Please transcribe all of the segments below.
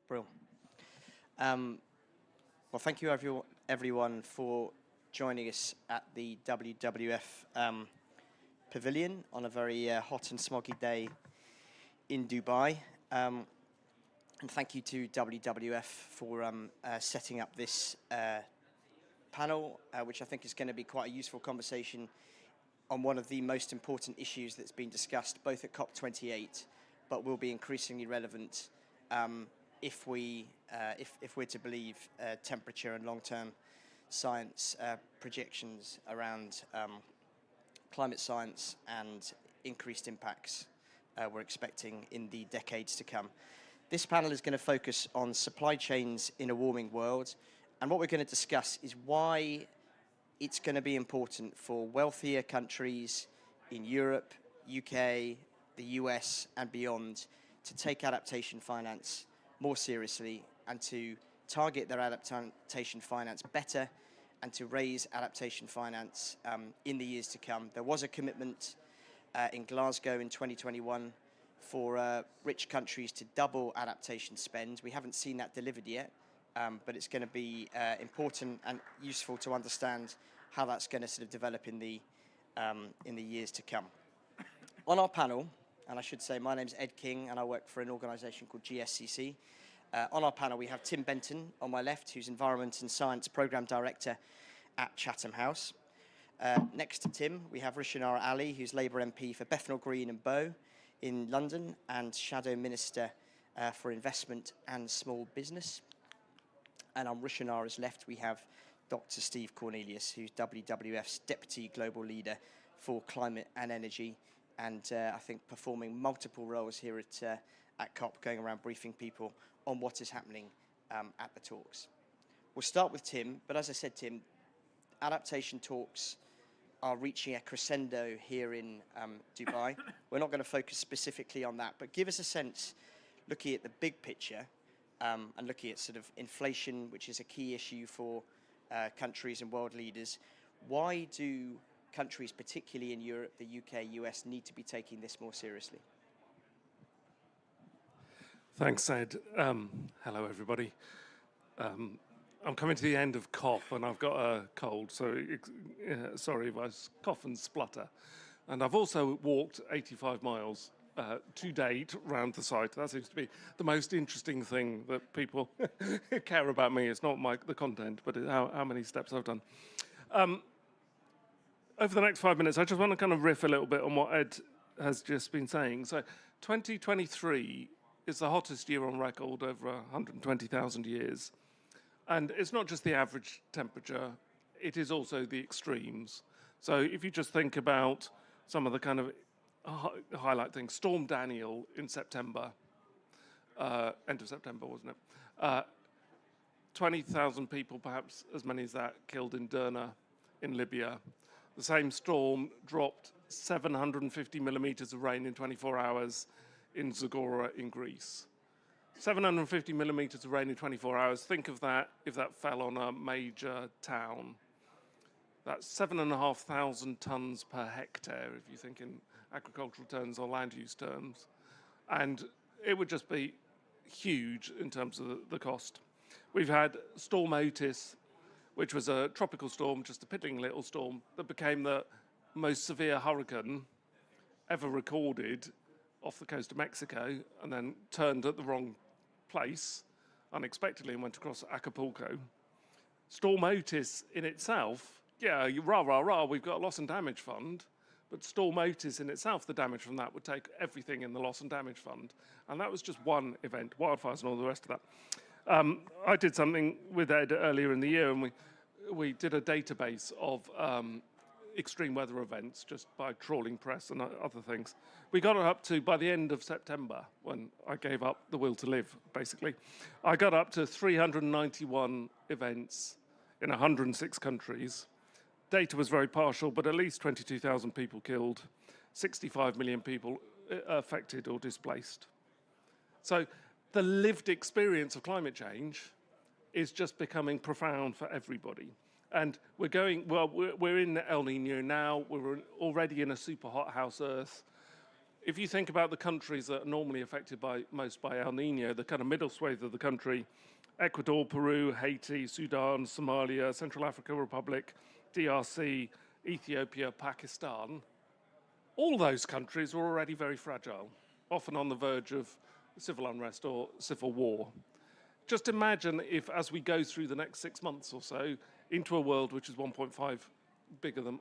Brill. Well, thank you everyone for joining us at the WWF Pavilion on a very hot and smoggy day in Dubai. And thank you to WWF for setting up this panel, which I think is going to be quite a useful conversation on one of the most important issues that's been discussed both at COP28, but will be increasingly relevant if we're to believe temperature and long-term science projections around climate science and increased impacts we're expecting in the decades to come. This panel is going to focus on supply chains in a warming world, and what we're going to discuss is why it's going to be important for wealthier countries in Europe, UK, the US, and beyond to take adaptation finance more seriously and to target their adaptation finance better and to raise adaptation finance in the years to come. There was a commitment in Glasgow in 2021 for rich countries to double adaptation spend. We haven't seen that delivered yet, but it's going to be important and useful to understand how that's going to sort of develop in the years to come. On our panel, and I should say my name's Ed King and I work for an organisation called GSCC. On our panel we have Tim Benton on my left, who's Environment and Science Programme Director at Chatham House. Next to Tim we have Rishinara Ali, who's Labour MP for Bethnal Green and Bow in London and Shadow Minister for Investment and Small Business. And on Rishinara's left we have Dr. Steve Cornelius, who's WWF's Deputy Global Leader for Climate and Energy, and I think performing multiple roles here at COP, going around briefing people on what is happening at the talks. We'll start with Tim, but as I said, Tim, adaptation talks are reaching a crescendo here in Dubai. We're not going to focus specifically on that, but give us a sense, looking at the big picture and looking at sort of inflation, which is a key issue for countries and world leaders. Why do countries, particularly in Europe, the UK, US, need to be taking this more seriously? Thanks, Ed. Hello, everybody. I'm coming to the end of COP and I've got a cold, so sorry if I cough and splutter. And I've also walked 85 miles to date round the site. That seems to be the most interesting thing that people care about me. It's not the content, but how many steps I've done. Over the next 5 minutes, I just want to kind of riff a little bit on what Ed has just been saying. So 2023 is the hottest year on record over 120,000 years. And it's not just the average temperature, it is also the extremes. So if you just think about some of the kind of highlight things, Storm Daniel in September, end of September, wasn't it? 20,000 people, perhaps as many as that, killed in Derna in Libya. The same storm dropped 750 millimeters of rain in 24 hours in Zagora in Greece. 750 millimeters of rain in 24 hours. Think of that if that fell on a major town. That's 7,500 tons per hectare, if you think in agricultural terms or land use terms. And it would just be huge in terms of the cost. We've had Storm Otis, which was a tropical storm, just a piddling little storm, that became the most severe hurricane ever recorded off the coast of Mexico, and then turned at the wrong place unexpectedly and went across Acapulco. Storm Otis in itself, yeah, rah, rah, rah, we've got a loss and damage fund, but Storm Otis in itself, the damage from that would take everything in the loss and damage fund. And that was just one event, wildfires and all the rest of that. I did something with Ed earlier in the year, and we did a database of extreme weather events just by trawling press and other things. We got it up to, by the end of September, when I gave up the will to live, basically, I got up to 391 events in 106 countries. Data was very partial, but at least 22,000 people killed, 65 million people affected or displaced. So the lived experience of climate change is just becoming profound for everybody. And we're in El Nino now, we're already in a super hot house Earth. if you think about the countries that are normally affected most by El Nino, the kind of middle swathe of the country, Ecuador, Peru, Haiti, Sudan, Somalia, Central African Republic, DRC, Ethiopia, Pakistan, all those countries were already very fragile, often on the verge of civil unrest or civil war. Just imagine if, as we go through the next 6 months or so, into a world which is 1.5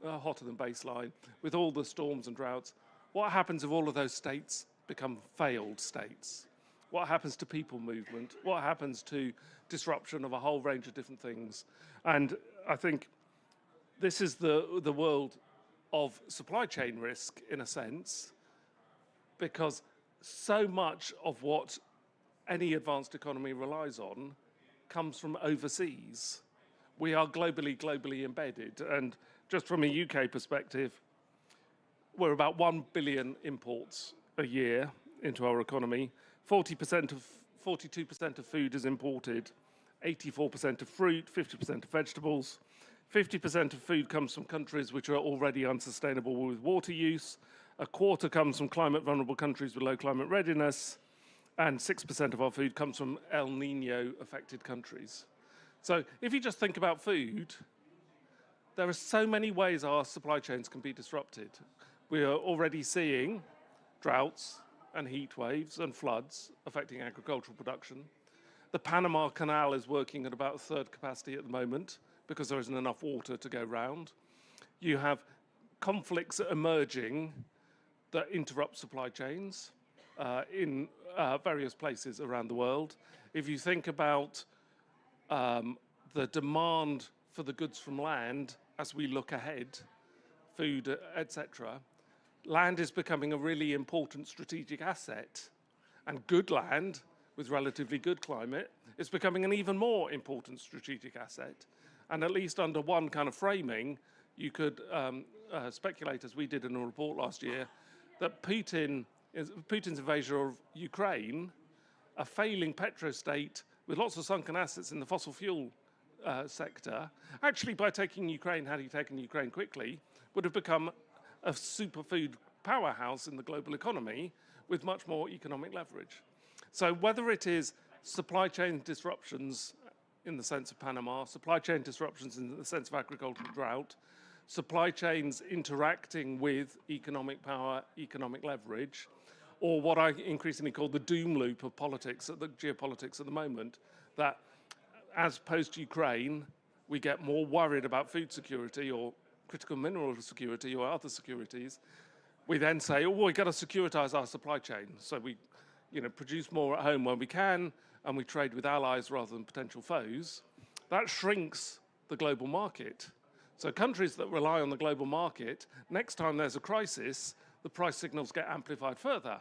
hotter than baseline, with all the storms and droughts, what happens if all of those states become failed states? What happens to people movement? What happens to disruption of a whole range of different things? And I think this is the world of supply chain risk, in a sense, because so much of what any advanced economy relies on comes from overseas. We are globally embedded. And just from a UK perspective, we're about 1 billion imports a year into our economy. 42% of food is imported, 84% of fruit, 50% of vegetables. 50% of food comes from countries which are already unsustainable with water use. A quarter comes from climate vulnerable countries with low climate readiness. And 6% of our food comes from El Nino affected countries. So if you just think about food, there are so many ways our supply chains can be disrupted. We are already seeing droughts and heat waves and floods affecting agricultural production. The Panama Canal is working at about a third capacity at the moment because there isn't enough water to go round. You have conflicts emerging that interrupt supply chains in various places around the world. If you think about the demand for the goods from land as we look ahead, food, etc., land is becoming a really important strategic asset, and good land with relatively good climate is becoming an even more important strategic asset. And at least under one kind of framing, you could speculate, as we did in a report last year, that Putin's invasion of Ukraine, a failing petrostate with lots of sunken assets in the fossil fuel sector, actually by taking Ukraine, had he taken Ukraine quickly, would have become a superfood powerhouse in the global economy with much more economic leverage. So whether it is supply chain disruptions in the sense of Panama, supply chain disruptions in the sense of agricultural drought, supply chains interacting with economic power, economic leverage, or what I increasingly call the doom loop of politics, the geopolitics at the moment, that as post-Ukraine, we get more worried about food security or critical mineral security or other securities. We then say, oh, we've got to securitize our supply chain. So we produce more at home when we can, and we trade with allies rather than potential foes. That shrinks the global market. So countries that rely on the global market, next time there's a crisis, the price signals get amplified further.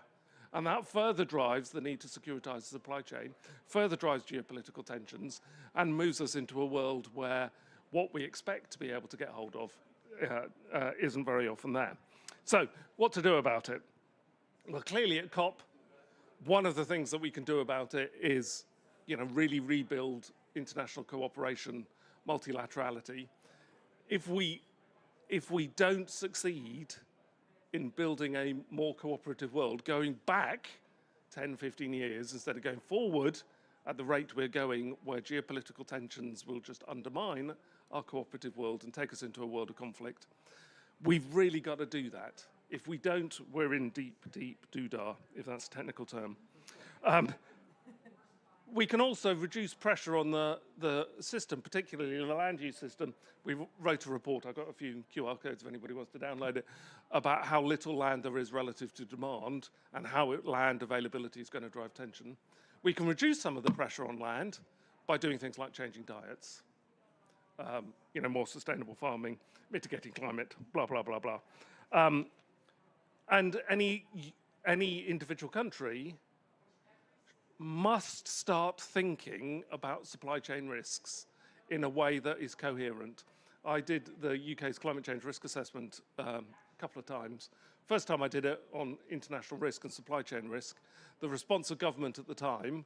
And that further drives the need to securitize the supply chain, further drives geopolitical tensions, and moves us into a world where what we expect to be able to get hold of isn't very often there. So what to do about it? Well, clearly at COP, one of the things that we can do about it is, really rebuild international cooperation, multilaterality. If we don't succeed in building a more cooperative world, going back 10, 15 years instead of going forward at the rate we're going, where geopolitical tensions will just undermine our cooperative world and take us into a world of conflict, we've really got to do that. If we don't, we're in deep, deep doodah, if that's a technical term. We can also reduce pressure on the system, particularly the land use system. We wrote a report, I've got a few QR codes if anybody wants to download it, about how little land there is relative to demand and how land availability is going to drive tension. We can reduce some of the pressure on land by doing things like changing diets, more sustainable farming, mitigating climate, blah, blah, blah, blah. And any individual country must start thinking about supply chain risks in a way that is coherent. I did the UK's climate change risk assessment a couple of times. First time I did it on international risk and supply chain risk, the response of government at the time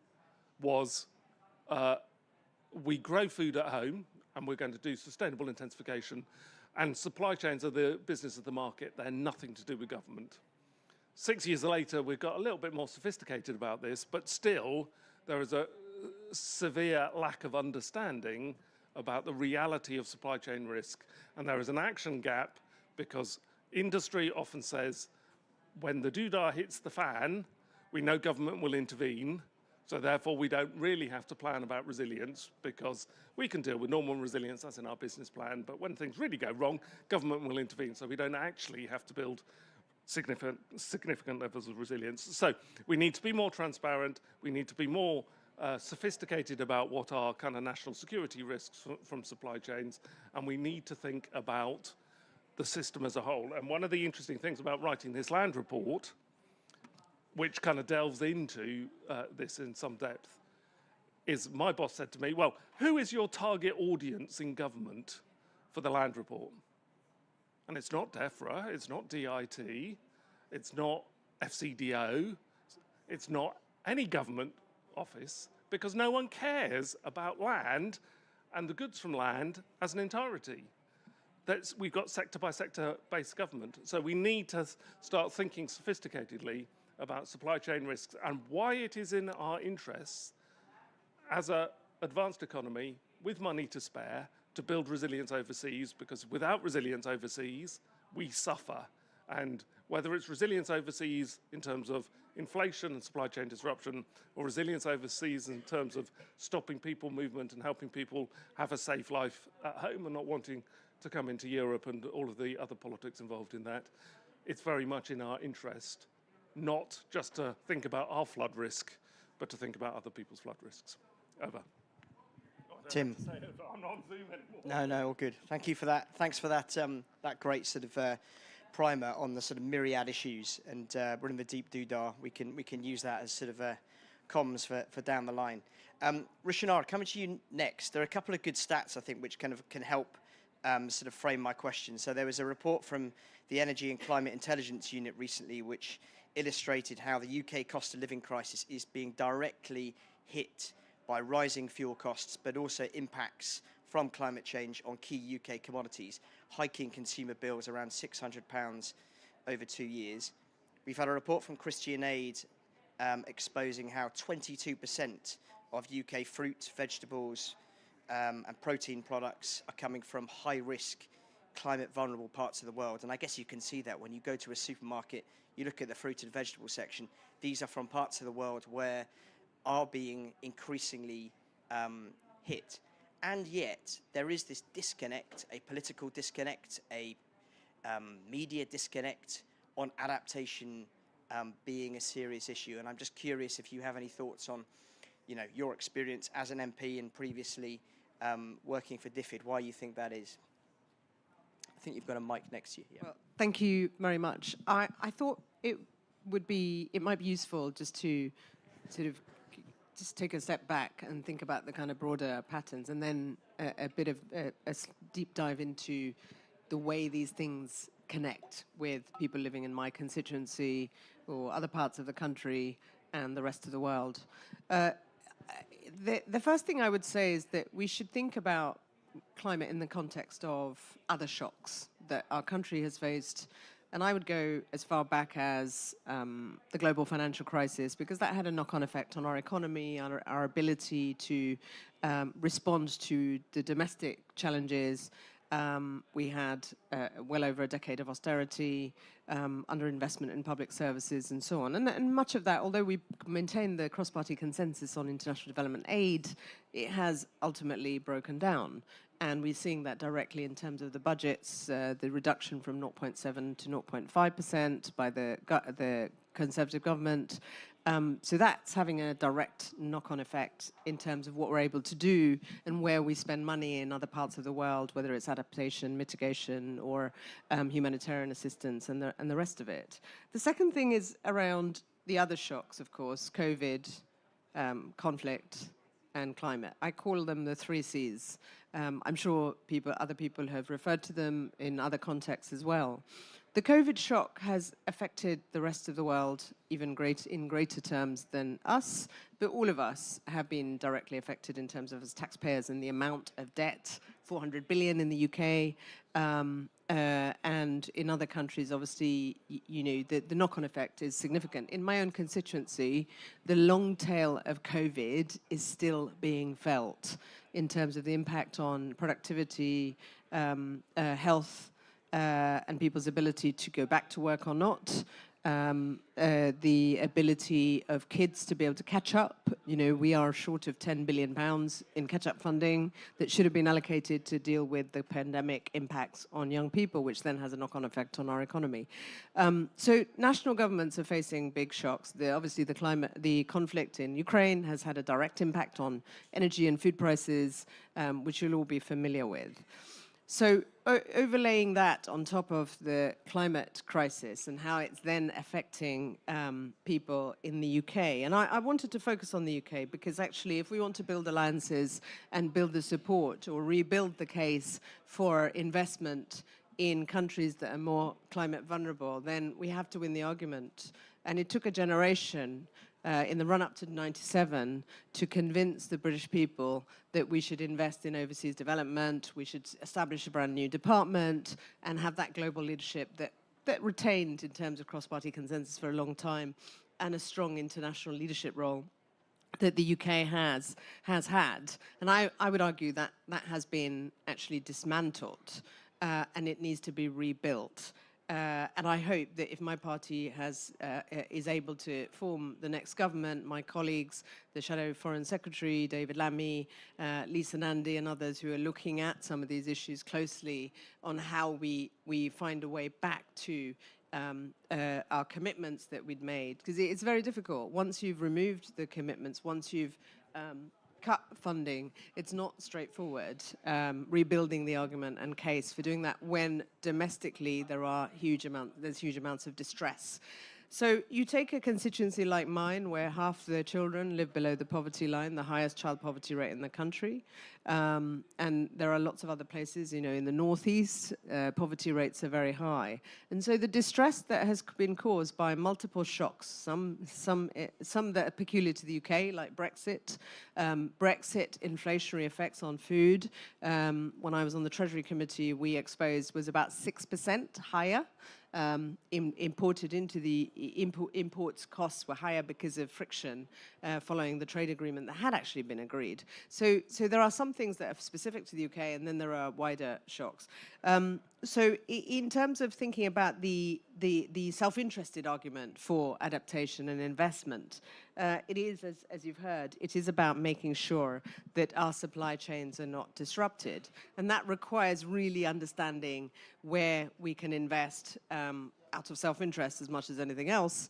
was, we grow food at home and we're going to do sustainable intensification, and supply chains are the business of the market. They're nothing to do with government. 6 years later, we've got a little bit more sophisticated about this, but still there is a severe lack of understanding about the reality of supply chain risk. And there is an action gap because industry often says, when the doodah hits the fan, we know government will intervene. So therefore, we don't really have to plan about resilience because we can deal with normal resilience, that's in our business plan. But when things really go wrong, government will intervene. So we don't actually have to build significant levels of resilience. So we need to be more transparent. We need to be more sophisticated about what are kind of national security risks from supply chains. And we need to think about the system as a whole. And one of the interesting things about writing this land report, which kind of delves into this in some depth, is my boss said to me, well, who is your target audience in government for the land report? And it's not DEFRA, it's not DIT, it's not FCDO, it's not any government office, because no one cares about land and the goods from land as an entirety. We've got sector by sector based government. So we need to start thinking sophisticatedly about supply chain risks and why it is in our interests as an advanced economy with money to spare to build resilience overseas, because without resilience overseas, we suffer. And whether it's resilience overseas in terms of inflation and supply chain disruption, or resilience overseas in terms of stopping people movement and helping people have a safe life at home and not wanting to come into Europe and all of the other politics involved in that, it's very much in our interest not just to think about our flood risk, but to think about other people's flood risks. Over. Tim. I'm not on Zoom anymore. No, all good. Thank you for that. Thanks for that that great sort of primer on the sort of myriad issues. And we're in the deep doodah. We can use that as sort of comms for down the line. Rishanara, coming to you next. There are a couple of good stats, I think, which kind of can help sort of frame my question. So there was a report from the Energy and Climate Intelligence Unit recently, which illustrated how the UK cost of living crisis is being directly hit by rising fuel costs, but also impacts from climate change on key UK commodities, hiking consumer bills around £600 over 2 years. We've had a report from Christian Aid exposing how 22% of UK fruit, vegetables, and protein products are coming from high-risk, climate-vulnerable parts of the world. And I guess you can see that when you go to a supermarket, you look at the fruit and vegetable section, these are from parts of the world where are being increasingly hit. And yet, there is this disconnect, a political disconnect, a media disconnect on adaptation being a serious issue. And I'm just curious if you have any thoughts on, your experience as an MP and previously working for DFID, why you think that is. I think you've got a mic next to you. Yeah. Well, thank you very much. I thought it might be useful just to sort of just take a step back and think about the kind of broader patterns, and then a bit of a deep dive into the way these things connect with people living in my constituency or other parts of the country and the rest of the world. The first thing I would say is that we should think about climate in the context of other shocks that our country has faced. And I would go as far back as the global financial crisis, because that had a knock-on effect on our economy, on our ability to respond to the domestic challenges. We had well over a decade of austerity, underinvestment in public services, and so on. And much of that, although we maintained the cross-party consensus on international development aid, it has ultimately broken down. And we're seeing that directly in terms of the budgets, the reduction from 0.7 to 0.5% by the Conservative government. So that's having a direct knock-on effect in terms of what we're able to do and where we spend money in other parts of the world, whether it's adaptation, mitigation, or humanitarian assistance and the rest of it. The second thing is around the other shocks, of course, COVID, conflict, and climate. I call them the 3 Cs. I'm sure other people have referred to them in other contexts as well. The COVID shock has affected the rest of the world even in greater terms than us, but all of us have been directly affected in terms of as taxpayers and the amount of debt, 400 billion in the UK, and in other countries, obviously, the knock-on effect is significant. In my own constituency, the long tail of COVID is still being felt in terms of the impact on productivity, health, and people's ability to go back to work or not, the ability of kids to be able to catch up. We are short of £10 billion in catch-up funding that should have been allocated to deal with the pandemic impacts on young people, which then has a knock-on effect on our economy. So national governments are facing big shocks. Obviously, the conflict in Ukraine has had a direct impact on energy and food prices, which you'll all be familiar with. So overlaying that on top of the climate crisis and how it's then affecting people in the UK. And I wanted to focus on the UK because actually if we want to build alliances and build the support or rebuild the case for investment in countries that are more climate vulnerable, then we have to win the argument. And it took a generation in the run-up to 97 to convince the British people that we should invest in overseas development, we should establish a brand new department and have that global leadership that retained in terms of cross-party consensus for a long time and a strong international leadership role that the UK has had. And I would argue that that has been actually dismantled and it needs to be rebuilt. And I hope that if my party is able to form the next government, my colleagues, the Shadow Foreign Secretary, David Lammy, Lisa Nandy and others who are looking at some of these issues closely on how we find a way back to our commitments that we'd made. Because it's very difficult. Once you've removed the commitments, once you've cut funding, it's not straightforward rebuilding the argument and case for doing that when domestically there's huge amounts of distress. So you take a constituency like mine where half the children live below the poverty line, the highest child poverty rate in the country, and there are lots of other places, in the northeast, poverty rates are very high. And so the distress that has been caused by multiple shocks, some that are peculiar to the UK, like Brexit, inflationary effects on food. When I was on the Treasury Committee, we exposed was about 6% higher. Imported into the imports costs were higher because of friction following the trade agreement that had actually been agreed. So there are some things that are specific to the UK, and then there are wider shocks. So in terms of thinking about the self-interested argument for adaptation and investment, it is, as you've heard, it is about making sure that our supply chains are not disrupted. And that requires really understanding where we can invest out of self-interest as much as anything else,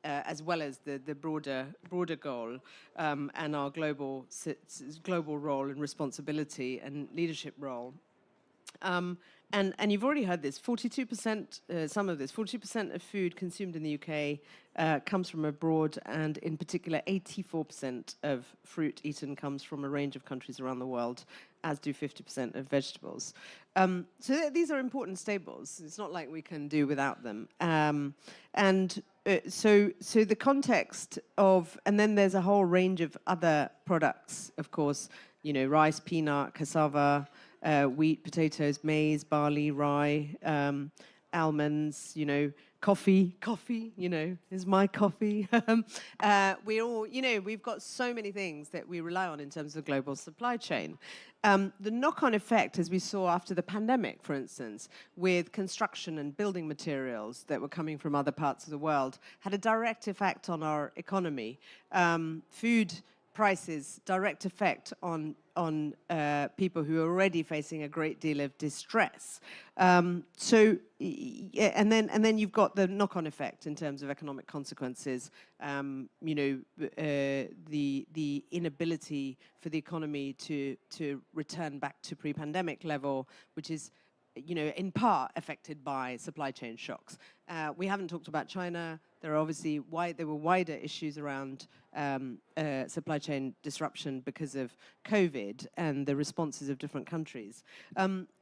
as well as the broader goal and our global role and responsibility and leadership role. And you've already heard this, 40% of food consumed in the UK comes from abroad, and in particular, 84% of fruit eaten comes from a range of countries around the world, as do 50% of vegetables. So these are important staples. It's not like we can do without them. So the context of, and then there's a whole range of other products, of course, rice, peanut, cassava, wheat, potatoes, maize, barley, rye, almonds, coffee, is my coffee. We've got so many things that we rely on in terms of global supply chain. The knock-on effect, as we saw after the pandemic, for instance, with construction and building materials that were coming from other parts of the world, had a direct effect on our economy. Food prices, direct effect on people who are already facing a great deal of distress. And then you've got the knock-on effect in terms of economic consequences. The inability for the economy to return back to pre-pandemic level, which is in part affected by supply chain shocks. We haven't talked about China. There are obviously there were wider issues around supply chain disruption because of COVID and the responses of different countries.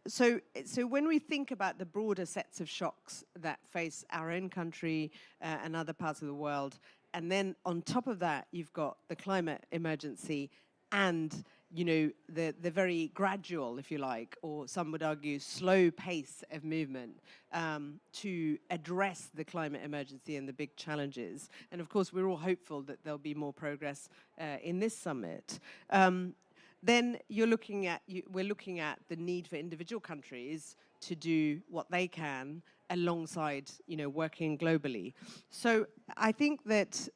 So when we think about the broader sets of shocks that face our own country and other parts of the world, and then on top of that, you've got the climate emergency and the very gradual, if you like, or some would argue slow pace of movement to address the climate emergency and the big challenges. And of course, we're all hopeful that there'll be more progress in this summit. Then we're looking at the need for individual countries to do what they can alongside, working globally. So I think that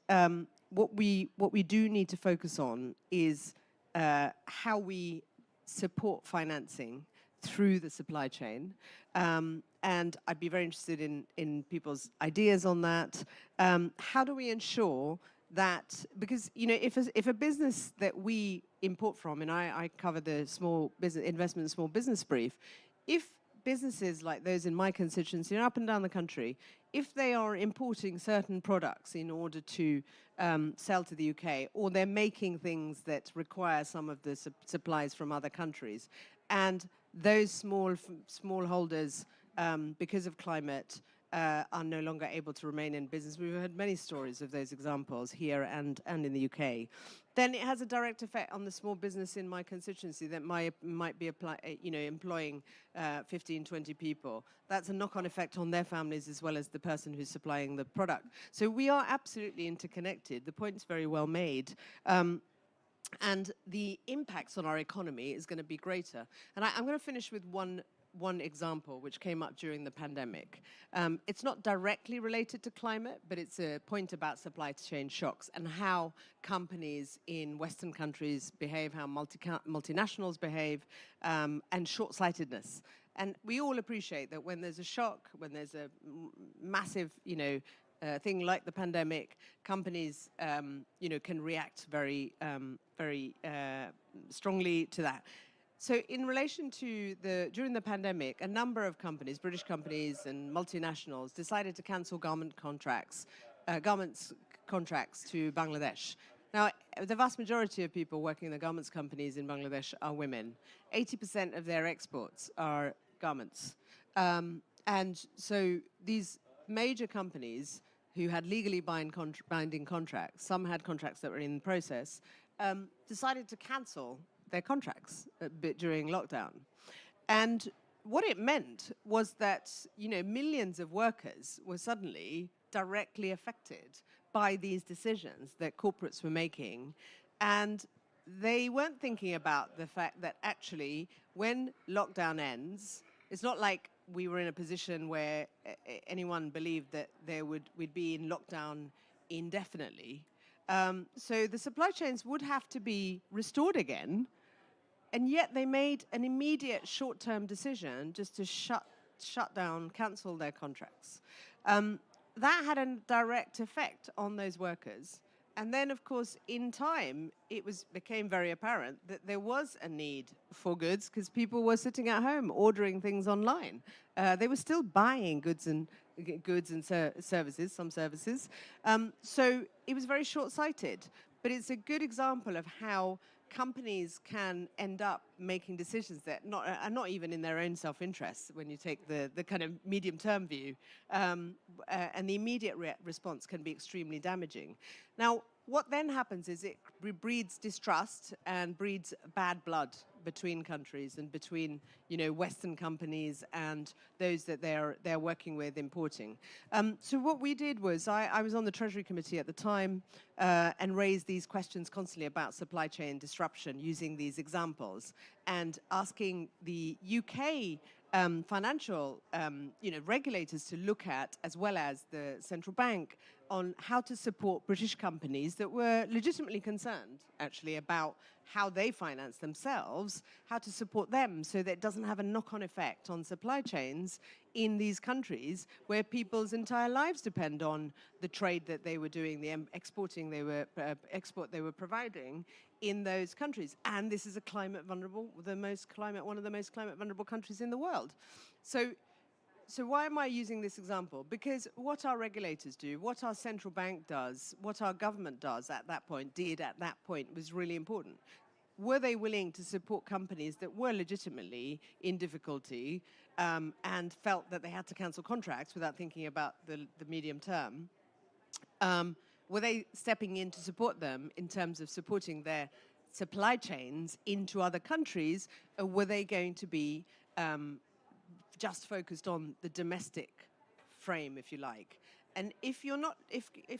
what we do need to focus on is how we support financing through the supply chain. And I'd be very interested in people's ideas on that. How do we ensure that, because if a business that we import from, and I cover the small business investment and small business brief, if businesses like those in my constituency and up and down the country, if they are importing certain products in order to sell to the UK, or they're making things that require some of the supplies from other countries, and those small holders, because of climate, are no longer able to remain in business. We've heard many stories of those examples here and in the UK. Then it has a direct effect on the small business in my constituency that might be employing 15, 20 people. That's a knock-on effect on their families as well as the person who's supplying the product. So we are absolutely interconnected. The point's very well made. And the impacts on our economy is going to be greater. And I'm going to finish with one example which came up during the pandemic. It's not directly related to climate, but it's a point about supply chain shocks and how companies in Western countries behave, how multinationals behave, and short-sightedness. And we all appreciate that when there's a shock, when there's a massive, thing like the pandemic, companies, can react very strongly to that. So in relation to during the pandemic, a number of companies, British companies and multinationals, decided to cancel garments contracts to Bangladesh. Now, the vast majority of people working in the garments companies in Bangladesh are women. 80% of their exports are garments. And so these major companies who had legally binding contracts, some had contracts that were in process, decided to cancel their contracts during lockdown. And what it meant was that, millions of workers were suddenly directly affected by these decisions that corporates were making. And they weren't thinking about the fact that actually, when lockdown ends, it's not like we were in a position where anyone believed that we'd be in lockdown indefinitely. So the supply chains would have to be restored again, and yet they made an immediate short-term decision just to shut down, cancel their contracts. That had a direct effect on those workers. And then, of course, in time, it became very apparent that there was a need for goods because people were sitting at home ordering things online. They were still buying goods and services, some services. So it was very short-sighted. But it's a good example of how companies can end up making decisions that are not even in their own self-interest when you take the kind of medium-term view. And the immediate response can be extremely damaging. Now, what then happens is it breeds distrust and breeds bad blood between countries and between, Western companies and those that they're working with importing. So what we did was I was on the Treasury Committee at the time and raised these questions constantly about supply chain disruption using these examples and asking the UK financial, regulators to look at, as well as the central bank, on how to support British companies that were legitimately concerned, actually, about how they finance themselves, how to support them so that it doesn't have a knock-on effect on supply chains in these countries where people's entire lives depend on the trade that they were doing, the export they were providing in those countries. And this is a one of the most climate vulnerable countries in the world. So why am I using this example? Because what our regulators do, what our central bank does, what our government does at that point, was really important. Were they willing to support companies that were legitimately in difficulty and felt that they had to cancel contracts without thinking about the medium term? Were they stepping in to support them in terms of supporting their supply chains into other countries, or were they going to be just focused on the domestic frame, if you like? And if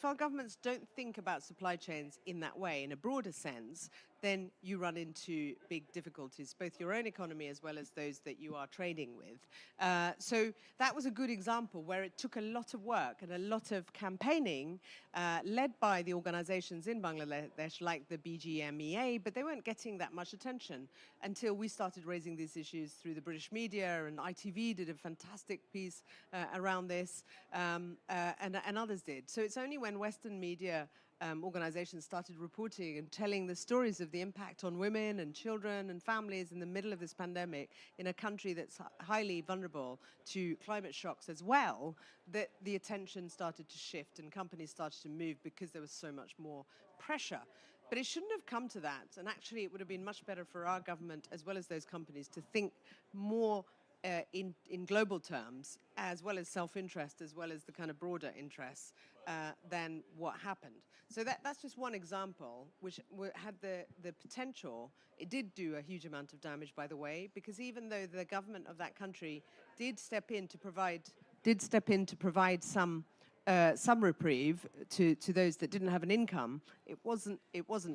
our governments don't think about supply chains in that way, in a broader sense, then you run into big difficulties, both your own economy as well as those that you are trading with. So that was a good example where it took a lot of work and a lot of campaigning led by the organizations in Bangladesh, like the BGMEA, but they weren't getting that much attention until we started raising these issues through the British media, and ITV did a fantastic piece around this, and others did. So it's only when Western media organizations started reporting and telling the stories of the impact on women and children and families in the middle of this pandemic in a country that's highly vulnerable to climate shocks as well, that the attention started to shift and companies started to move because there was so much more pressure. But it shouldn't have come to that. And actually, it would have been much better for our government as well as those companies to think more in global terms, as well as self-interest, as well as the kind of broader interests than what happened. So that's just one example, which had the potential. It did do a huge amount of damage, by the way, because even though the government of that country did step in to provide some reprieve to those that didn't have an income, it wasn't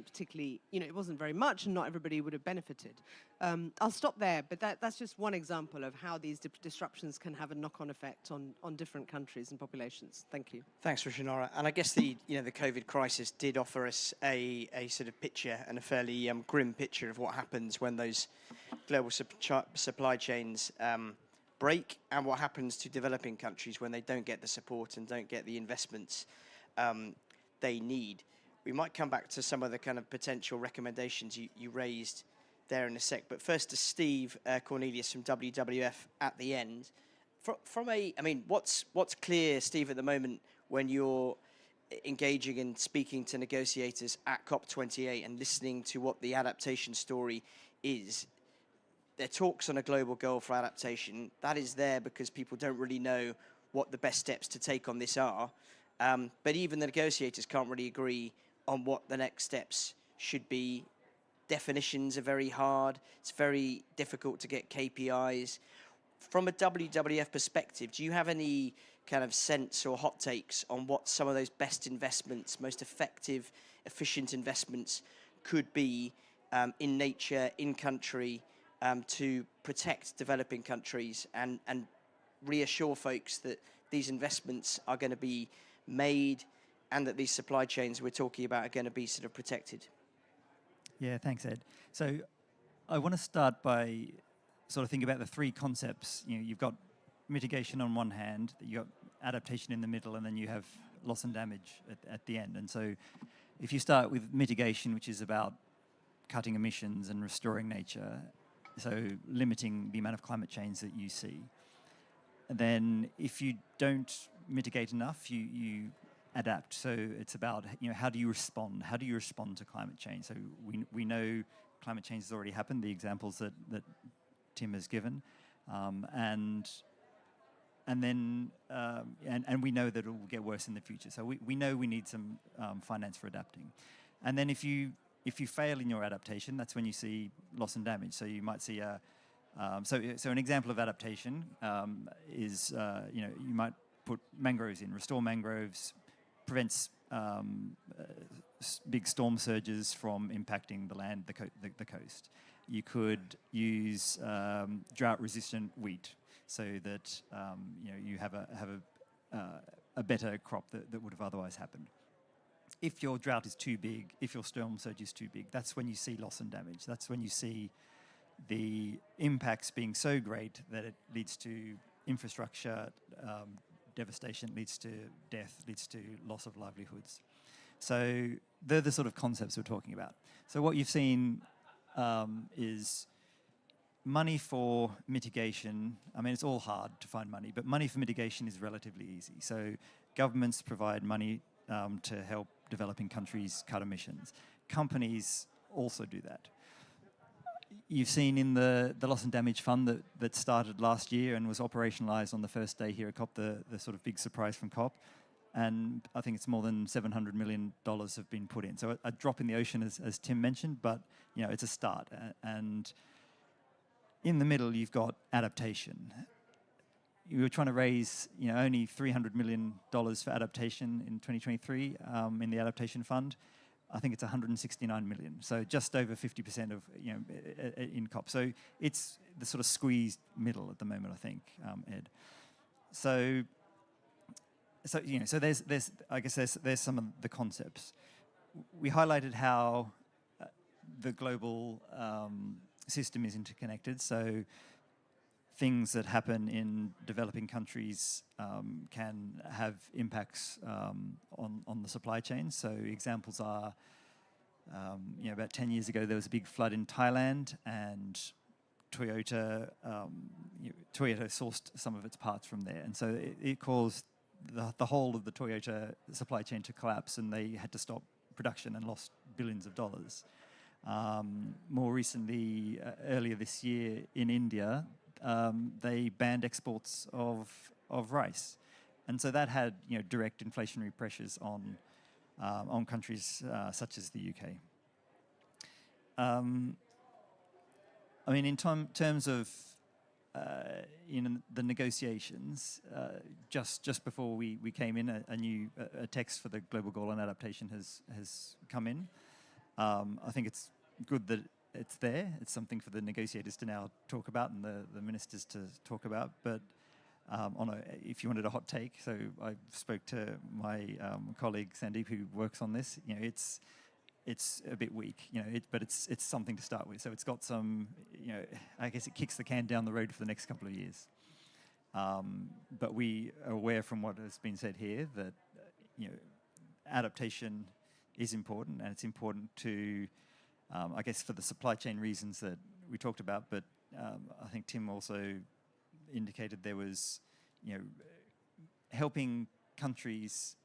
particularly, it wasn't very much, and not everybody would have benefited. I'll stop there, but that's just one example of how these disruptions can have a knock-on effect on different countries and populations. Thank you. Thanks, Roshanara. And I guess the COVID crisis did offer us a sort of picture, and a fairly grim picture of what happens when those global supply chains break, and what happens to developing countries when they don't get the support and don't get the investments they need. We might come back to some of the kind of potential recommendations you raised there in a sec, but first to Steve Cornelius from WWF at the end. What's clear, Steve, at the moment when you're engaging and speaking to negotiators at COP28 and listening to what the adaptation story is? There are talks on a global goal for adaptation. That is there because people don't really know what the best steps to take on this are. But even the negotiators can't really agree on what the next steps should be. Definitions are very hard. It's very difficult to get KPIs. From a WWF perspective, do you have any kind of sense or hot takes on what some of those best investments, most effective, efficient investments could be in nature, in country, to protect developing countries and reassure folks that these investments are going to be made and that these supply chains we're talking about are going to be sort of protected? Yeah, thanks, Ed. So I want to start by sort of thinking about the three concepts. You've got mitigation on one hand, you've got adaptation in the middle, and then you have loss and damage at the end. And so if you start with mitigation, which is about cutting emissions and restoring nature, so limiting the amount of climate change that you see. And then if you don't mitigate enough, you adapt. So it's about, how do you respond? How do you respond to climate change? So we know climate change has already happened, the examples that Tim has given. And we know that it will get worse in the future. So we know we need some finance for adapting. And then if you fail in your adaptation, that's when you see loss and damage. So you might see so an example of adaptation is you might put mangroves in, restore mangroves, prevents big storm surges from impacting the land, the coast. You could use drought-resistant wheat, so that you have a better crop that would have otherwise happened. If your drought is too big, if your storm surge is too big, that's when you see loss and damage. That's when you see the impacts being so great that it leads to infrastructure devastation, leads to death, leads to loss of livelihoods. So they're the sort of concepts we're talking about. So what you've seen is money for mitigation. I mean, it's all hard to find money, but money for mitigation is relatively easy. So governments provide money to help developing countries cut emissions. Companies also do that. You've seen in the loss and damage fund that started last year and was operationalized on the first day here at COP, the sort of big surprise from COP. And I think it's more than $700 million have been put in. So a drop in the ocean, as Tim mentioned, but you know, it's a start. And in the middle, you've got adaptation. You were trying to raise, you know, only $300 million for adaptation in 2023 in the adaptation fund. I think it's 169 million, so just over 50% of, you know, in COP. So it's the sort of squeezed middle at the moment, I think, Ed. So you know, so there's I guess there's some of the concepts. We highlighted how the global system is interconnected. So things that happen in developing countries can have impacts on the supply chain. So examples are, you know, about 10 years ago there was a big flood in Thailand, and Toyota sourced some of its parts from there, and so it caused the whole of the Toyota supply chain to collapse, and they had to stop production and lost billions of dollars. More recently, earlier this year in India, they banned exports of rice, and so that had, you know, direct inflationary pressures on countries such as the UK. I mean, in terms of the negotiations, just before we came in, a new text for the Global Goal on Adaptation has come in. I think it's good that it's there. It's something for the negotiators to now talk about and the ministers to talk about. But if you wanted a hot take, so I spoke to my colleague Sandeep, who works on this. You know, it's a bit weak, you know, but it's something to start with. So it's got some, you know, I guess it kicks the can down the road for the next couple of years. But we are aware from what has been said here that, you know, adaptation is important, and it's important to, I guess, for the supply chain reasons that we talked about. But I think Tim also indicated there was, you know, helping countries,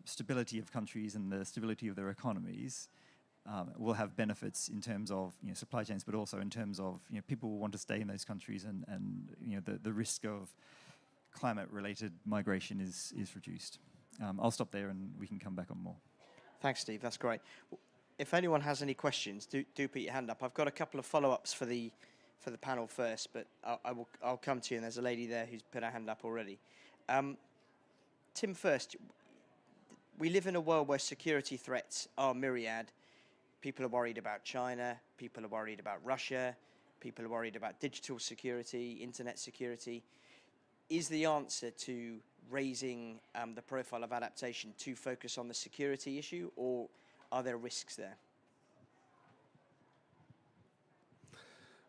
stability of countries and the stability of their economies will have benefits in terms of, you know, supply chains, but also in terms of, you know, people will want to stay in those countries, and you know, the risk of climate-related migration is reduced. I'll stop there and we can come back on more. Thanks, Steve. That's great. If anyone has any questions, do put your hand up. I've got a couple of follow-ups for the panel first, but I'll come to you. And there's a lady there who's put her hand up already. Tim, first. We live in a world where security threats are myriad. People are worried about China. People are worried about Russia. People are worried about digital security, internet security. Is the answer to raising the profile of adaptation to focus on the security issue, or are there risks there?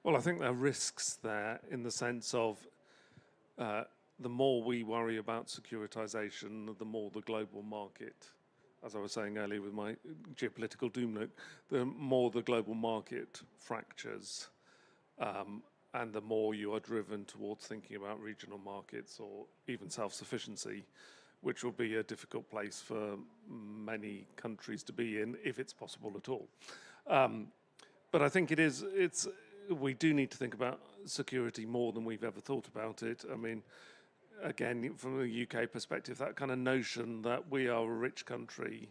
Well, I think there are risks there in the sense of the more we worry about securitization, the more the global market, as I was saying earlier with my geopolitical doom look, the more the global market fractures, and the more you are driven towards thinking about regional markets or even self-sufficiency, which will be a difficult place for many countries to be in, if it's possible at all. But I think we do need to think about security more than we've ever thought about it. I mean, again, from a UK perspective, that kind of notion that we are a rich country,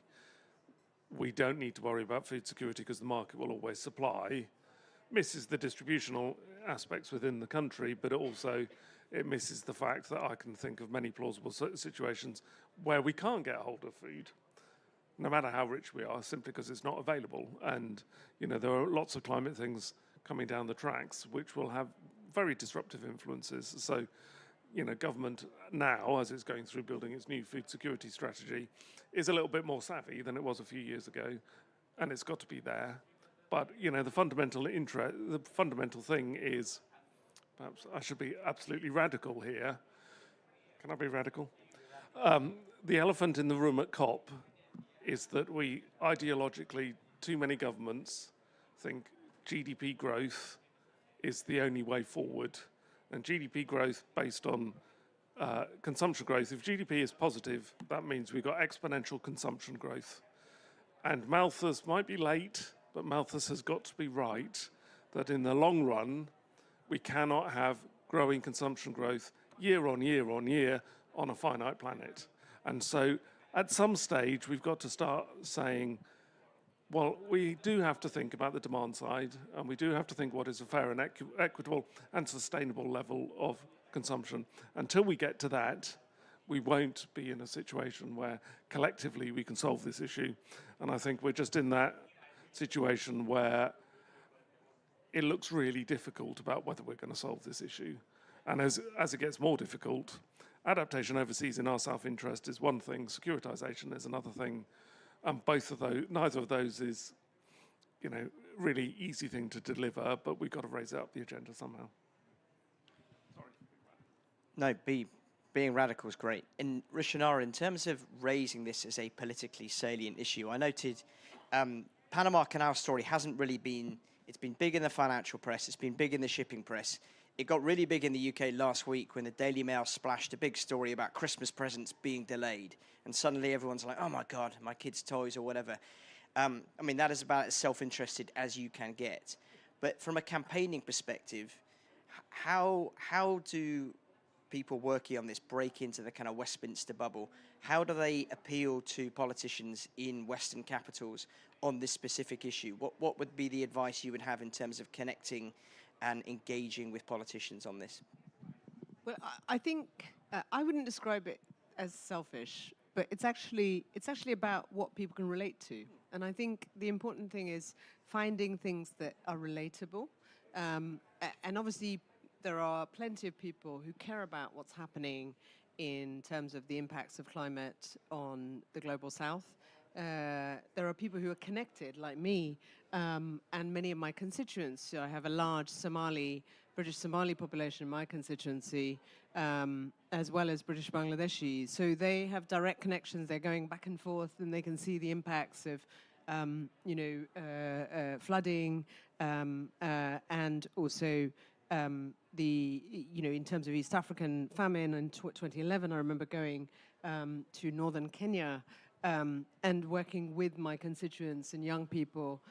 we don't need to worry about food security because the market will always supply, misses the distributional aspects within the country, but also it misses the fact that I can think of many plausible situations where we can't get a hold of food, no matter how rich we are, simply because it's not available. And, you know, there are lots of climate things coming down the tracks which will have very disruptive influences. So, you know, government now, as it's going through building its new food security strategy, is a little bit more savvy than it was a few years ago, and it's got to be there. But, you know, the fundamental thing is, perhaps I should be absolutely radical here. Can I be radical? The elephant in the room at COP is that we ideologically, too many governments think GDP growth is the only way forward. And GDP growth based on consumption growth, if GDP is positive, that means we've got exponential consumption growth. And Malthus might be late, but Malthus has got to be right, that in the long run, we cannot have growing consumption growth year on year on year on a finite planet. And so at some stage, we've got to start saying, well, we do have to think about the demand side, and we do have to think what is a fair and equitable and sustainable level of consumption. Until we get to that, we won't be in a situation where collectively we can solve this issue. And I think we're just in that situation where it looks really difficult about whether we're going to solve this issue. And as it gets more difficult, adaptation overseas in our self-interest is one thing, securitization is another thing. And both of those, neither of those is, really easy thing to deliver, but we've got to raise it up the agenda somehow. No, being radical is great. And Rishanara, in terms of raising this as a politically salient issue, I noted Panama Canal story hasn't really been, it's been big in the financial press, it's been big in the shipping press. It got really big in the UK last week when the Daily Mail splashed a big story about Christmas presents being delayed. And suddenly everyone's like, oh my God, my kids' toys or whatever. That is about as self-interested as you can get. But from a campaigning perspective, how do people working on this break into the kind of Westminster bubble? How do they appeal to politicians in Western capitals on this specific issue? What would be the advice you would have in terms of connecting and engaging with politicians on this? Well, I think I wouldn't describe it as selfish, but it's actually about what people can relate to. And I think the important thing is finding things that are relatable. And obviously, there are plenty of people who care about what's happening in terms of the impacts of climate on the global south. There are people who are connected, like me, and many of my constituents. So I have a large British Somali population in my constituency, as well as British Bangladeshi. So they have direct connections. They're going back and forth, and they can see the impacts of, flooding, and also in terms of East African famine in 2011. I remember going to northern Kenya and working with my constituents and young people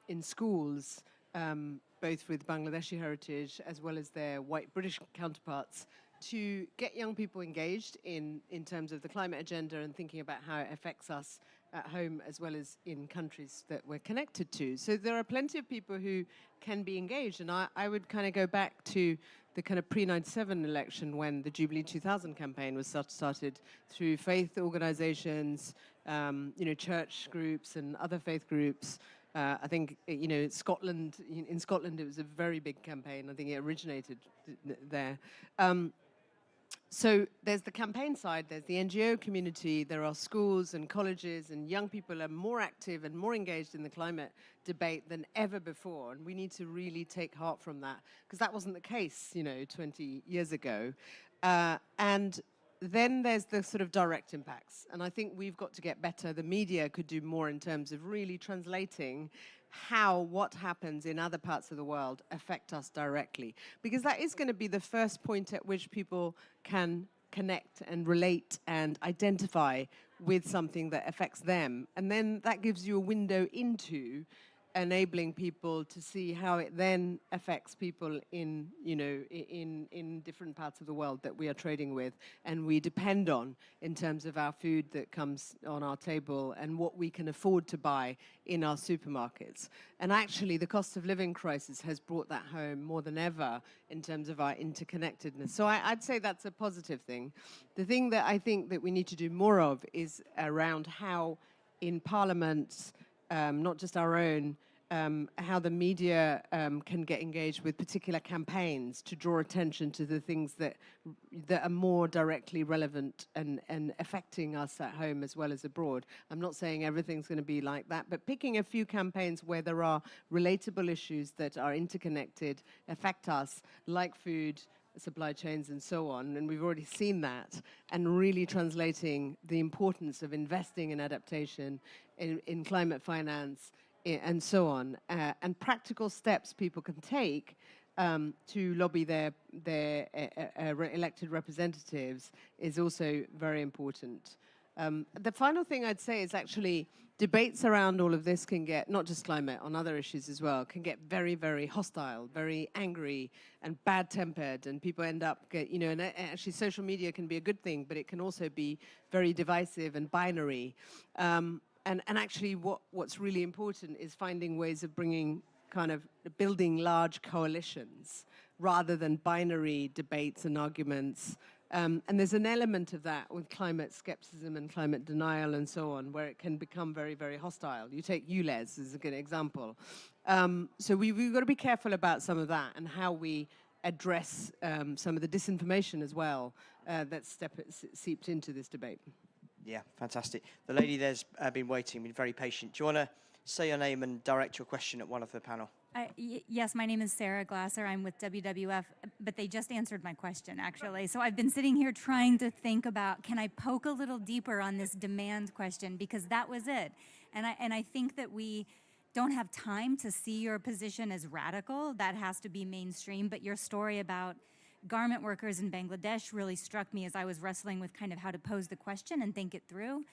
in schools, both with Bangladeshi heritage as well as their white British counterparts, to get young people engaged in terms of the climate agenda and thinking about how it affects us at home as well as in countries that we're connected to. So there are plenty of people who can be engaged, and I would kind of go back to the kind of pre-97 election when the Jubilee 2000 campaign was started through faith organizations, church groups and other faith groups. I think, Scotland, in Scotland it was a very big campaign. I think it originated there. So there's the campaign side, there's the NGO community, there are schools and colleges, and young people are more active and more engaged in the climate debate than ever before. And we need to really take heart from that, because that wasn't the case, 20 years ago. And then there's the sort of direct impacts. And I think we've got to get better. The media could do more in terms of really translating how what happens in other parts of the world affect us directly. Because that is going to be the first point at which people can connect and relate and identify with something that affects them. And then that gives you a window into enabling people to see how it then affects people in different parts of the world that we are trading with and we depend on in terms of our food that comes on our table and what we can afford to buy in our supermarkets. And actually, the cost of living crisis has brought that home more than ever in terms of our interconnectedness. So I'd say that's a positive thing. The thing that I think that we need to do more of is around how in parliaments, not just our own, how the media can get engaged with particular campaigns to draw attention to the things that are more directly relevant and affecting us at home as well as abroad. I'm not saying everything's going to be like that, but picking a few campaigns where there are relatable issues that are interconnected, affect us, like food, supply chains and so on, and we've already seen that, and really translating the importance of investing in adaptation, in climate finance, and so on, and practical steps people can take to lobby their elected representatives is also very important. The final thing I'd say is actually debates around all of this can get, not just climate, on other issues as well, can get very, very hostile, very angry and bad-tempered, and people end up, and actually social media can be a good thing, but it can also be very divisive and binary. And actually what's really important is finding ways of building large coalitions rather than binary debates and arguments. And there's an element of that with climate skepticism and climate denial and so on, where it can become very, very hostile. You take ULEZ as a good example. So we've got to be careful about some of that and how we address some of the disinformation as well that's seeped into this debate. Yeah, fantastic. The lady there's been waiting, been very patient. Do you want to say your name and direct your question at one of the panel? Yes, my name is Sarah Glasser. I'm with WWF, but they just answered my question, actually. So I've been sitting here trying to think about, can I poke a little deeper on this demand question? Because that was it. And I think that we don't have time to see your position as radical. That has to be mainstream. But your story about garment workers in Bangladesh really struck me as I was wrestling with kind of how to pose the question and think it through.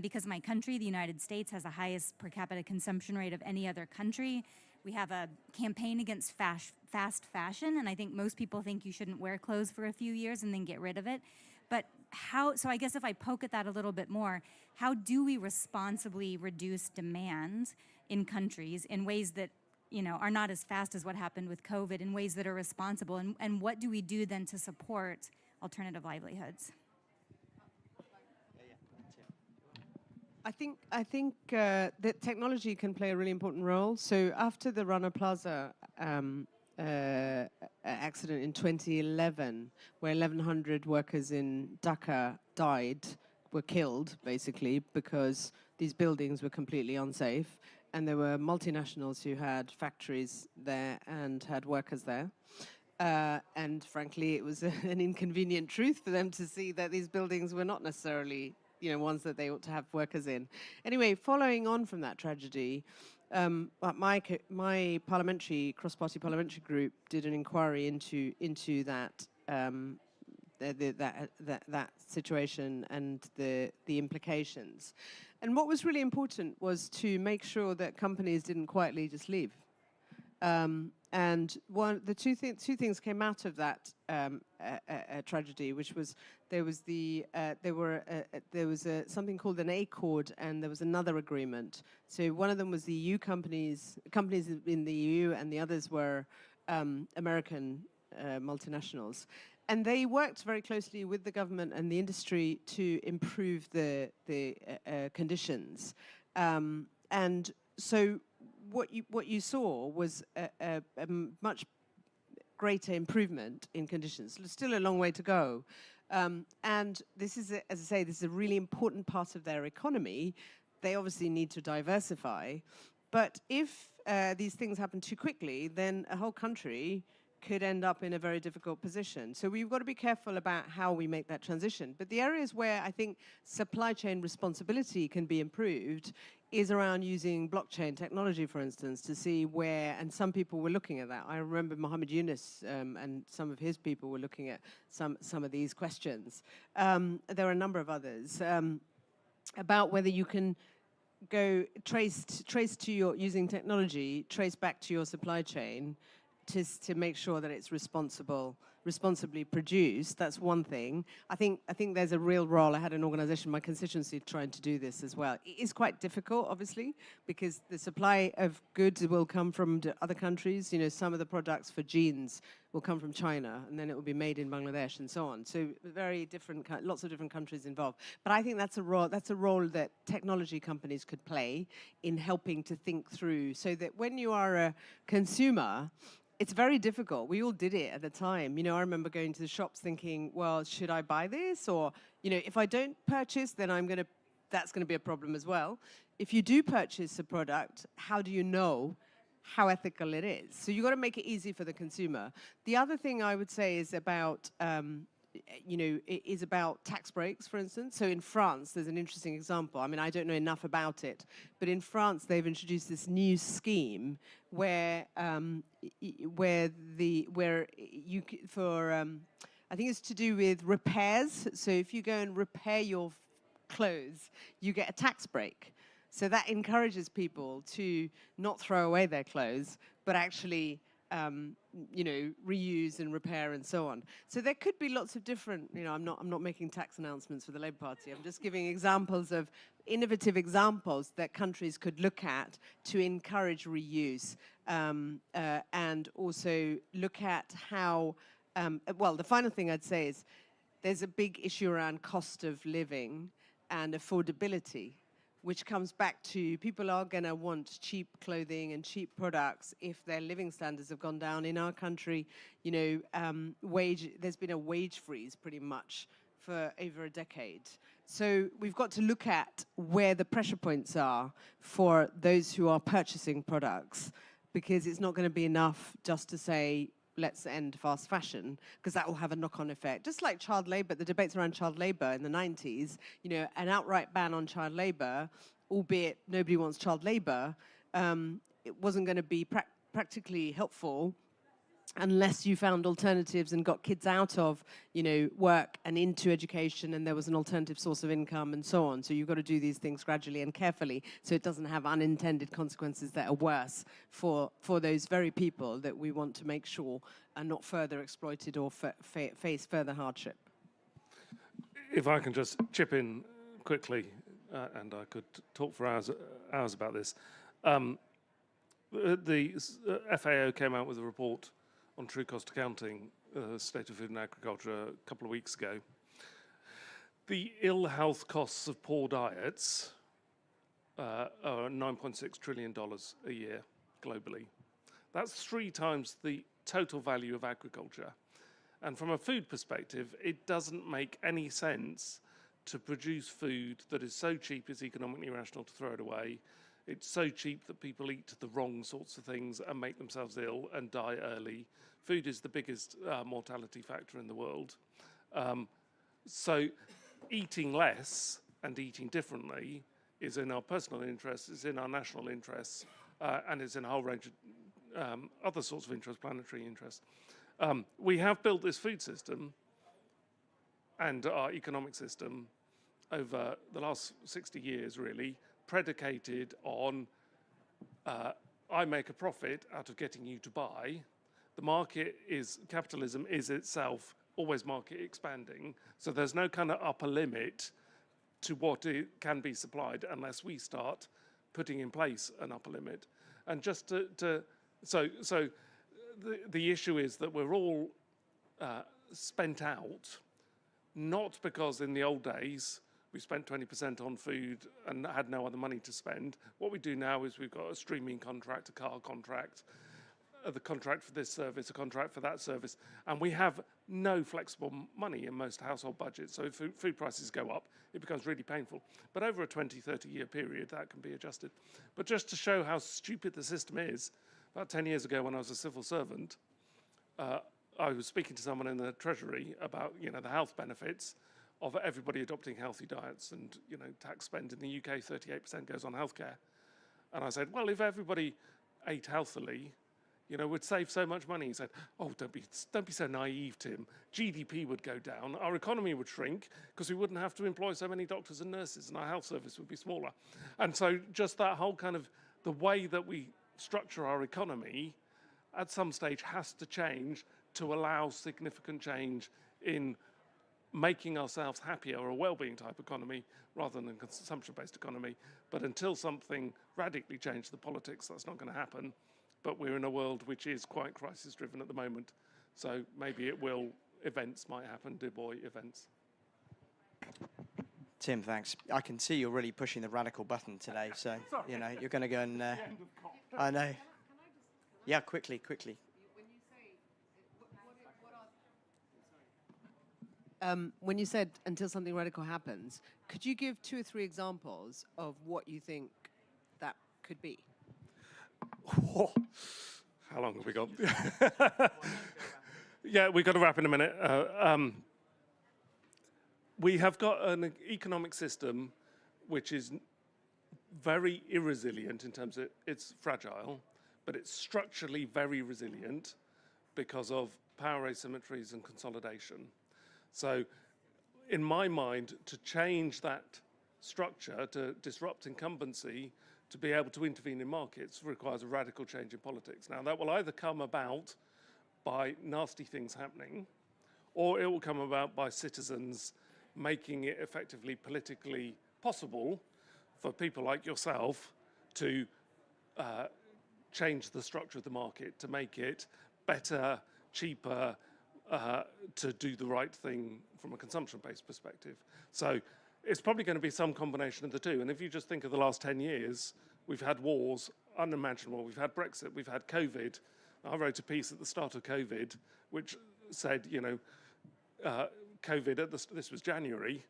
Because my country, the United States, has the highest per capita consumption rate of any other country. We have a campaign against fast fashion, and I think most people think you shouldn't wear clothes for a few years and then get rid of it. But so I guess if I poke at that a little bit more, how do we responsibly reduce demand in countries in ways that are not as fast as what happened with COVID, in ways that are responsible, and what do we do then to support alternative livelihoods? I think that technology can play a really important role. So after the Rana Plaza accident in 2011, where 1,100 workers in Dhaka were killed, basically, because these buildings were completely unsafe, and there were multinationals who had factories there and had workers there. And frankly, it was an inconvenient truth for them to see that these buildings were not necessarily ones that they ought to have workers in. Anyway, following on from that tragedy, my cross-party parliamentary group did an inquiry into that that situation and the implications. And what was really important was to make sure that companies didn't quietly just leave. And two things came out of that tragedy, which was there was something called an ACORD, and there was another agreement. So one of them was the EU companies in the EU, and the others were American multinationals. And they worked very closely with the government and the industry to improve the conditions. And so what you saw was a much greater improvement in conditions. There's still a long way to go. And this is, as I say, this is a really important part of their economy. They obviously need to diversify. But if these things happen too quickly, then a whole country could end up in a very difficult position. So we've got to be careful about how we make that transition. But the areas where I think supply chain responsibility can be improved is around using blockchain technology, for instance, to see where, and some people were looking at that. I remember Mohammed Yunus and some of his people were looking at some of these questions. There are a number of others about whether you can go trace to your, using technology, trace back to your supply chain to make sure that it's responsibly produced. That's one thing. I think there's a real role. I had an organization, my constituency, trying to do this as well. It is quite difficult, obviously, because the supply of goods will come from other countries. Some of the products for jeans will come from China, and then it will be made in Bangladesh and so on. So very different, lots of different countries involved. But I think that's a role that technology companies could play in helping to think through, so that when you are a consumer, it's very difficult. We all did it at the time. I remember going to the shops thinking, well, should I buy this? Or, if I don't purchase, then that's going to be a problem as well. If you do purchase a product, how do you know how ethical it is. So you've got to make it easy for the consumer. The other thing I would say is about, is about tax breaks, for instance. So in France, there's an interesting example. I mean, I don't know enough about it, but in France, they've introduced this new scheme where I think it's to do with repairs. So if you go and repair your clothes, you get a tax break. So that encourages people to not throw away their clothes, but actually, reuse and repair and so on. So there could be lots of different, I'm not making tax announcements for the Labour Party. I'm just giving examples of innovative examples that countries could look at to encourage reuse, and also look at how, the final thing I'd say is there's a big issue around cost of living and affordability, which comes back to people are going to want cheap clothing and cheap products if their living standards have gone down. In our country, there's been a wage freeze pretty much for over a decade. So we've got to look at where the pressure points are for those who are purchasing products, because it's not going to be enough just to say, let's end fast fashion, because that will have a knock-on effect. Just like child labor, the debates around child labor in the 90s, an outright ban on child labor, albeit nobody wants child labor, it wasn't going to be practically helpful unless you found alternatives and got kids out of, work and into education, and there was an alternative source of income and so on. So you've got to do these things gradually and carefully so it doesn't have unintended consequences that are worse for those very people that we want to make sure are not further exploited or face further hardship. If I can just chip in quickly, and I could talk for hours about this. The FAO came out with a report on true cost accounting, State of Food and Agriculture, a couple of weeks ago. The ill health costs of poor diets are $9.6 trillion a year globally. That's 3 times the total value of agriculture. And from a food perspective, it doesn't make any sense to produce food that is so cheap it's economically irrational to throw it away. It's so cheap that people eat the wrong sorts of things and make themselves ill and die early. Food is the biggest mortality factor in the world. So eating less and eating differently is in our personal interests, is in our national interests, and is in a whole range of other sorts of interests, planetary interests. We have built this food system and our economic system over the last 60 years, really, predicated on I make a profit out of getting you to buy. The market capitalism is itself always market expanding, so there's no kind of upper limit to what it can be supplied unless we start putting in place an upper limit. And just so the issue is that we're all spent out, not because in the old days we spent 20% on food and had no other money to spend. What we do now is we've got a streaming contract, a car contract, the contract for this service, a contract for that service, and we have no flexible money in most household budgets. So if food prices go up, it becomes really painful. But over a 20, 30-year period, that can be adjusted. But just to show how stupid the system is, about 10 years ago when I was a civil servant, I was speaking to someone in the Treasury about, the health benefits of everybody adopting healthy diets, and tax spend in the UK, 38% goes on healthcare. And I said, well, if everybody ate healthily, we'd save so much money. He said, oh, don't be so naive, Tim. GDP would go down, our economy would shrink because we wouldn't have to employ so many doctors and nurses, and our health service would be smaller. And so just that whole kind of the way that we structure our economy at some stage has to change to allow significant change in making ourselves happier, or a well-being type economy rather than a consumption-based economy. But until something radically changes the politics, that's not going to happen. But we're in a world which is quite crisis-driven at the moment. So maybe events might happen, Du Bois events. Tim, thanks. I can see you're really pushing the radical button today. So, you're going to go and... I know. Yeah, quickly. When you said until something radical happens, could you give 2 or 3 examples of what you think that could be? Whoa. How long have we got? Yeah, we've got to wrap in a minute. We have got an economic system which is very irresilient in terms of it's fragile, but it's structurally very resilient because of power asymmetries and consolidation. So in my mind, to change that structure, to disrupt incumbency, to be able to intervene in markets requires a radical change in politics. Now, that will either come about by nasty things happening, or it will come about by citizens making it effectively politically possible for people like yourself to change the structure of the market, to make it better, cheaper, to do the right thing from a consumption-based perspective. So it's probably going to be some combination of the two. And if you just think of the last 10 years, we've had wars, unimaginable. We've had Brexit, we've had COVID. I wrote a piece at the start of COVID, which said, you know, COVID, this was January,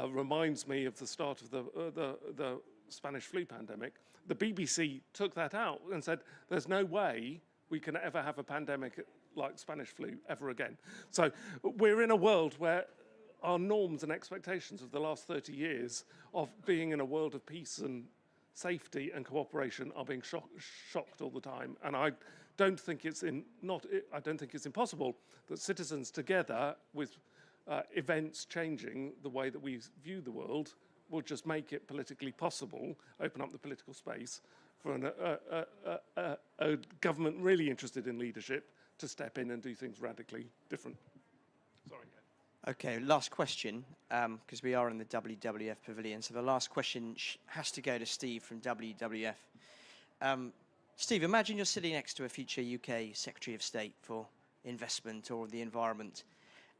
reminds me of the start of the Spanish flu pandemic. The BBC took that out and said, there's no way we can ever have a pandemic like Spanish flu ever again. So we're in a world where our norms and expectations of the last 30 years of being in a world of peace and safety and cooperation are being shocked all the time. And I don't think it's impossible that citizens together with events changing the way that we view the world will just make it politically possible, open up the political space for a government really interested in leadership to step in and do things radically different. Sorry. Okay, last question, because we are in the WWF Pavilion. So the last question has to go to Steve from WWF. Steve, imagine you're sitting next to a future UK Secretary of State for Investment or the Environment,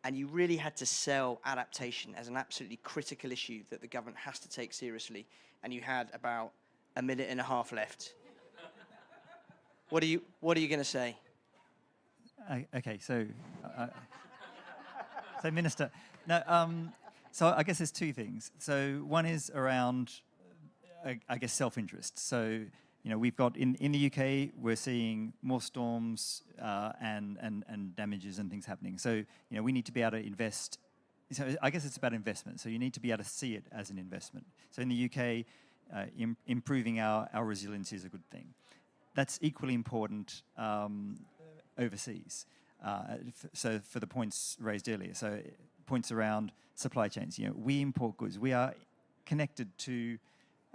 and you really had to sell adaptation as an absolutely critical issue that the government has to take seriously, and you had about a minute and a half left. What are you going to say? Okay, so Minister, no, so I guess there's two things. So one is around, I guess, self-interest. So, you know, we've got in the UK, we're seeing more storms and damages and things happening. So, you know, we need to be able to invest. So I guess it's about investment. So you need to be able to see it as an investment. So in the UK, improving our resilience is a good thing. That's equally important overseas. So for the points raised earlier, so points around supply chains, you know, we import goods. We are connected to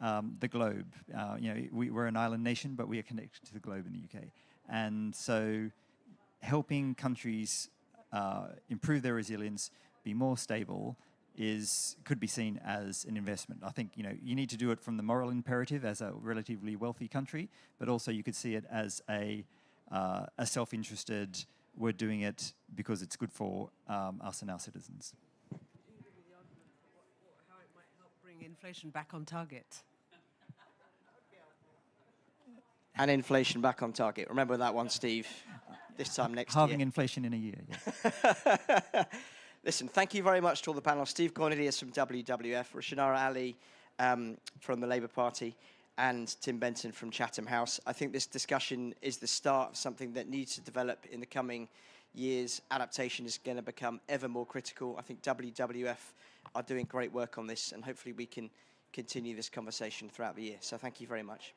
the globe. You know, we're an island nation, but we are connected to the globe in the UK. And so helping countries improve their resilience, be more stable, could be seen as an investment. I think, you know, you need to do it from the moral imperative as a relatively wealthy country, but also you could see it as a self-interested, we're doing it because it's good for us and our citizens. How it might help bring inflation back on target. And inflation back on target. Remember that one, Steve, this time next year. Halving inflation in a year, yes. Listen, thank you very much to all the panel. Steve Cornelius from WWF, Rushanara Ali from the Labour Party, and Tim Benton from Chatham House. I think this discussion is the start of something that needs to develop in the coming years. Adaptation is going to become ever more critical. I think WWF are doing great work on this, and hopefully we can continue this conversation throughout the year. So thank you very much.